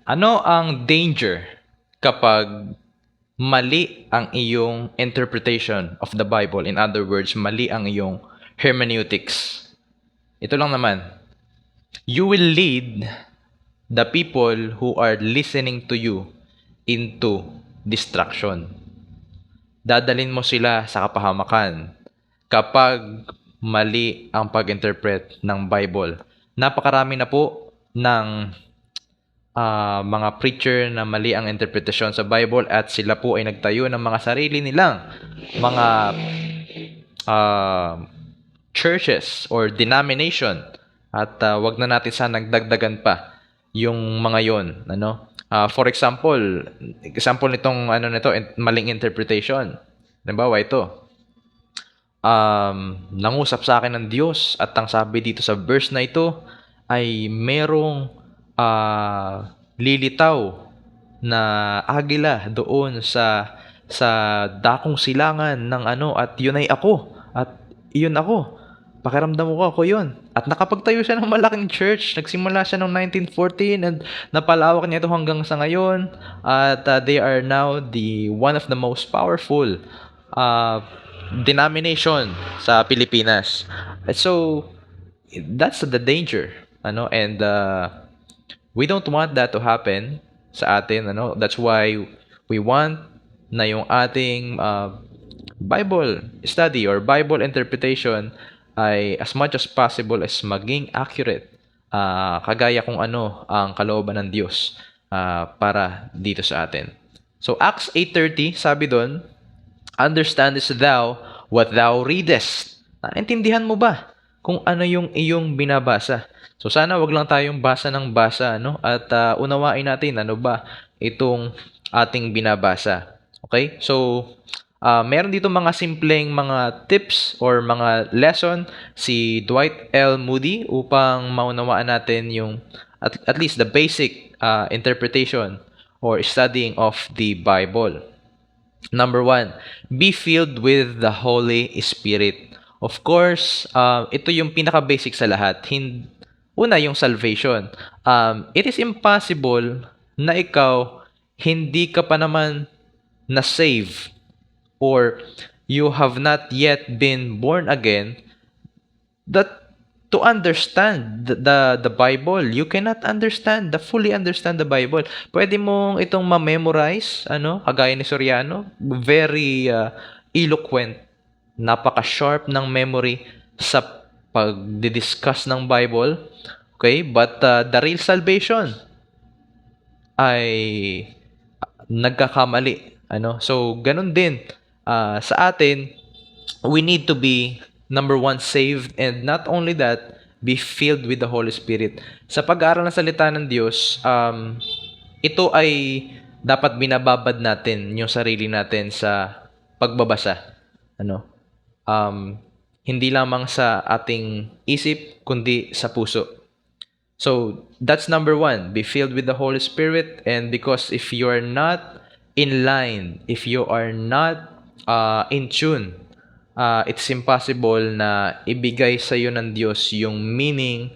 Ano ang danger kapag mali ang iyong interpretation of the Bible? In other words, mali ang iyong hermeneutics. Ito lang naman. You will lead the people who are listening to you into distraction. Dadalhin mo sila sa kapahamakan kapag mali ang pag-interpret ng Bible. Napakarami na po ng mga preacher na mali ang interpretasyon sa Bible at sila po ay nagtayo ng mga sarili nilang mga uh, churches or denomination at wag na natin sana nagdagdagan pa yung mga yon, ano. For example nitong maling interpretation. Halimbawa ito, nangusap sa akin ng Diyos at ang sabi dito sa verse na ito ay merong lilitaw na agila doon sa dakong silangan ng at yun ay ako at yun ako. Pakiramdam ko ako yun. At nakapagtayo siya ng malaking church. Nagsimula siya noong 1914 and napalawak niya ito hanggang sa ngayon. At they are now the one of the most powerful denomination sa Pilipinas. So, that's the danger. And we don't want that to happen sa atin. That's why we want na yung ating Bible study or Bible interpretation ay as much as possible as maging accurate, kagaya kung ano ang kalooban ng Diyos para dito sa atin. So Acts 8:30, sabi doon, understandest thou what thou readest? Naintindihan mo ba kung ano yung iyong binabasa? So sana wag lang tayong basa ng basa, at unawain natin ano ba itong ating binabasa. Okay? So meron dito mga simpleng mga tips or mga lesson si Dwight L. Moody upang maunawaan natin yung at least the basic interpretation or studying of the Bible. Number 1, be filled with the Holy Spirit. Of course, ito yung pinaka-basic sa lahat. Una, yung salvation. It is impossible na ikaw hindi ka pa naman na-save or you have not yet been born again, that to understand the Bible, you cannot fully understand the Bible. Pwede mong itong ma-memorize, kagaya ni Soriano, very eloquent, napaka-sharp ng memory sa pag-discuss ng Bible. Okay? But the real salvation ay nagkakamali. So, ganun din. Sa atin, we need to be, number 1, saved, and not only that, be filled with the Holy Spirit. Sa pag-aaral ng salita ng Diyos, ito ay dapat binababad natin yung sarili natin sa pagbabasa. Hindi lamang sa ating isip, kundi sa puso. So, that's number 1, be filled with the Holy Spirit, and because if you are not in line, if you are not in tune, it's impossible na ibigay sa iyo ng Diyos yung meaning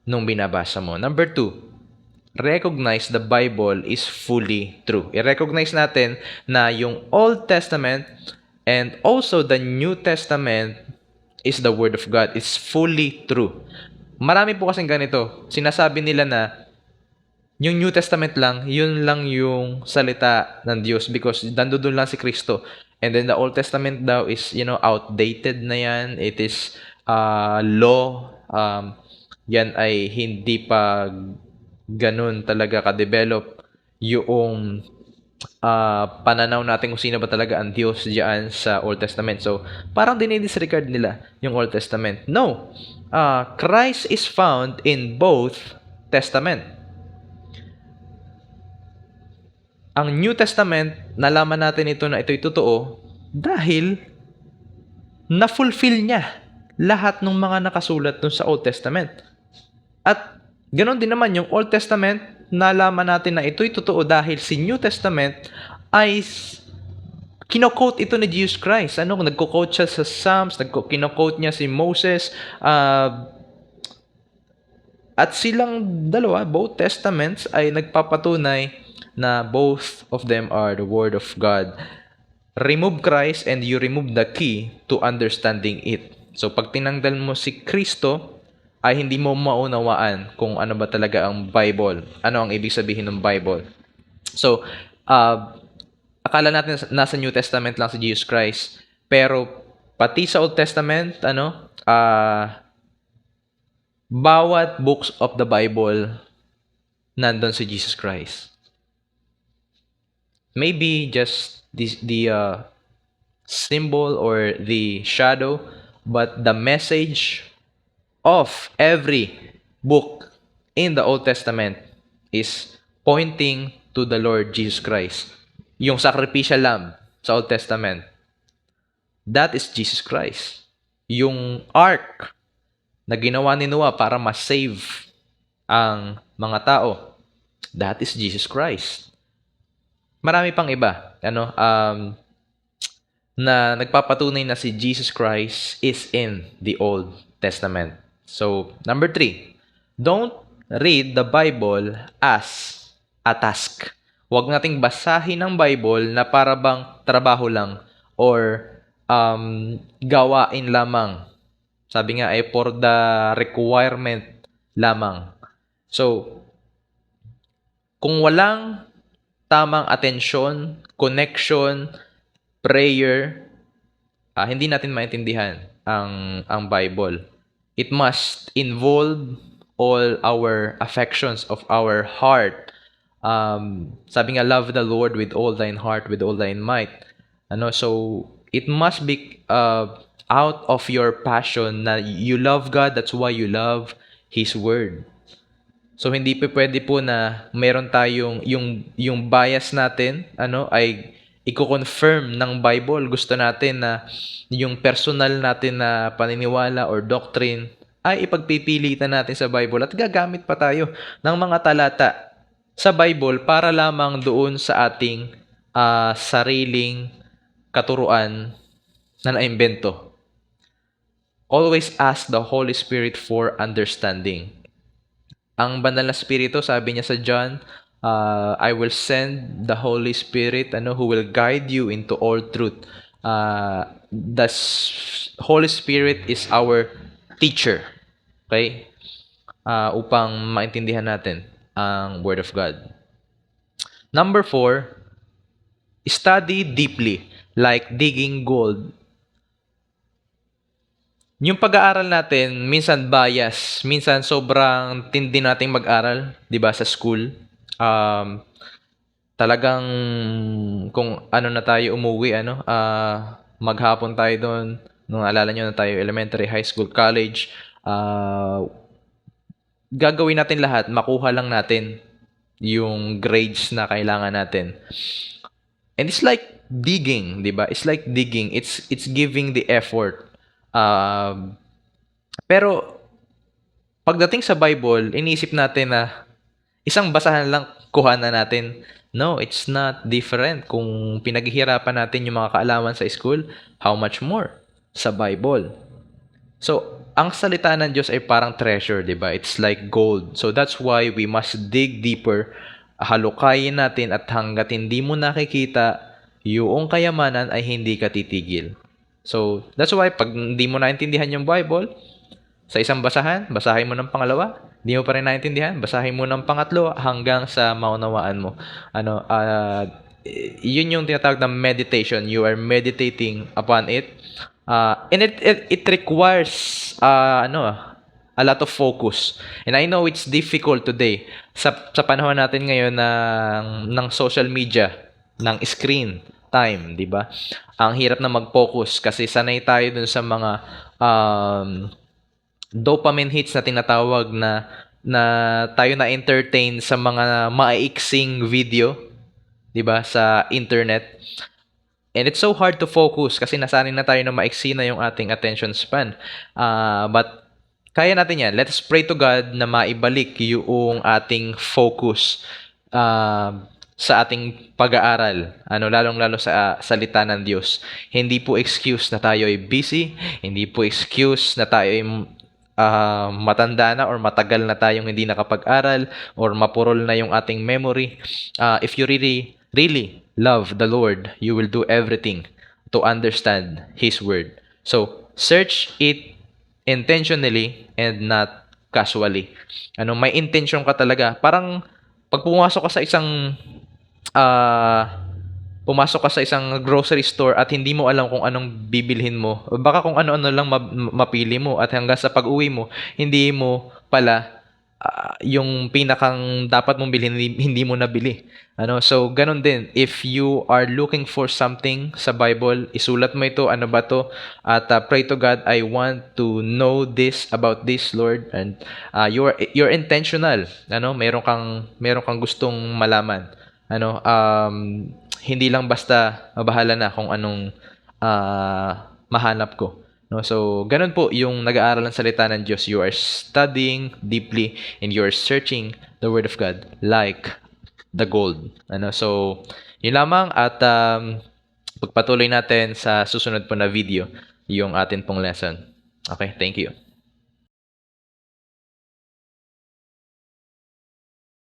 nung binabasa mo. Number 2, recognize the Bible is fully true. I-recognize natin na yung Old Testament and also the New Testament is the Word of God. It's fully true. Marami po kasing ganito. Sinasabi nila na yung New Testament lang, yun lang yung salita ng Diyos because nandoon lang si Kristo. And then the Old Testament daw is, outdated na yan. It is law. Yan ay hindi pa ganun talaga ka-develop yung pananaw natin kung sino ba talaga ang Diyos diyan sa Old Testament. So, parang dinidisregard nila yung Old Testament. No. Christ is found in both Testament. Ang New Testament, nalaman natin ito na ito'y totoo dahil na-fulfill niya lahat ng mga nakasulat dun sa Old Testament. At ganoon din naman yung Old Testament, nalaman natin na ito'y totoo dahil si New Testament ay kino-quote ito ni Jesus Christ. Nagko-quote siya sa Psalms, kino-quote niya si Moses, At silang dalawa, both testaments, ay nagpapatunay na both of them are the Word of God. Remove Christ and you remove the key to understanding it. So pag tinanggal mo si Kristo, ay hindi mo maunawaan kung ano ba talaga ang Bible. Ano ang ibig sabihin ng Bible. So, akala natin nasa New Testament lang si Jesus Christ. Pero pati sa Old Testament, bawat books of the Bible, nandun si Jesus Christ. Maybe just the symbol or the shadow, but the message of every book in the Old Testament is pointing to the Lord Jesus Christ. Yung sacrificial lamb sa Old Testament, that is Jesus Christ. Yung ark na ginawa ni Noah para ma-save ang mga tao, that is Jesus Christ. Marami pang iba, na nagpapatunay na si Jesus Christ is in the Old Testament. So, number 3, don't read the Bible as a task. Huwag nating basahin ang Bible na para bang trabaho lang or gawain lamang. Sabi nga ay for the requirement lamang. So, kung walang tamang atensyon, connection, prayer, hindi natin maintindihan ang Bible. It must involve all our affections of our heart. Sabi nga, love the Lord with all thine heart, with all thine might. So it must be out of your passion na you love God, that's why you love His Word. So hindi pwede po na meron tayong yung bias natin ay i-confirm ng Bible. Gusto natin na yung personal natin na paniniwala or doctrine ay ipagpipilitan natin sa Bible at gagamit pa tayo ng mga talata sa Bible para lamang doon sa ating sariling katuruan na naimbento. Always ask the Holy Spirit for understanding. Ang banal na Espiritu, sabi niya sa John, I will send the Holy Spirit who will guide you into all truth. The Holy Spirit is our teacher. Okay? Upang maintindihan natin ang Word of God. Number 4, study deeply, like digging gold. Yung pag-aaral natin, minsan bias, minsan sobrang tindi nating mag-aral, 'di ba, sa school. Talagang kung ano na tayo umuwi, maghapon tayo doon, nung alala nyo na tayo elementary, high school, college, gagawin natin lahat, makuha lang natin yung grades na kailangan natin. And it's like digging, 'di ba? It's like digging. It's giving the effort. Pero pagdating sa Bible, inisip natin na isang basahan lang kuha na natin. No, it's not different. Kung pinaghihirapan natin yung mga kaalaman sa school, how much more sa Bible? So, ang salita ng Diyos ay parang treasure, di ba? It's like gold. So, that's why we must dig deeper. Halukayin natin at hanggat hindi mo nakikita, yung kayamanan ay hindi ka titigil. So, that's why pag hindi mo naintindihan yung Bible, sa isang basahan, basahin mo ng pangalawa, hindi mo pa rin naintindihan, basahin mo ng pangatlo hanggang sa maunawaan mo. Yun yung tinatawag na meditation. You are meditating upon it. And it requires a lot of focus. And I know it's difficult today sa panahon natin ngayon ng social media, ng screen time, 'di ba? Ang hirap na mag-focus kasi sanay tayo dun sa mga dopamine hits na tinatawag na tayo na entertain sa mga maiiksing video, 'di ba, sa internet. And it's so hard to focus kasi nasanay na tayo na maiksi na yung ating attention span. But kaya natin yan. Let's pray to God na maibalik yung ating focus sa ating pag-aaral, lalong-lalo sa salita ng Diyos. Hindi po excuse na tayo ay busy, hindi po excuse na tayo ay matanda na or matagal na tayong hindi nakapag-aral or mapurol na yung ating memory, if you really, really love the Lord, you will do everything to understand His Word. So, search it intentionally and not casually. May intention ka talaga. Parang pag ah pumasok ka sa isang grocery store at hindi mo alam kung anong bibilhin mo, baka kung ano-ano lang mapili mo at hanggang sa pag-uwi mo, hindi mo pala yung pinakang dapat mong bilhin, hindi mo nabili. So ganun din, if you are looking for something sa Bible, isulat mo ito, ano ba to? At pray to God, I want to know this about this, Lord. And you're intentional. Meron kang gustong malaman. Hindi lang basta mabahala na kung anong mahanap ko. So, ganun po yung nag-aaral ng salita ng Diyos. You are studying deeply and you are searching the Word of God like the gold. So, yun lamang at pagpatuloy natin sa susunod po na video yung atin pong lesson. Okay, thank you.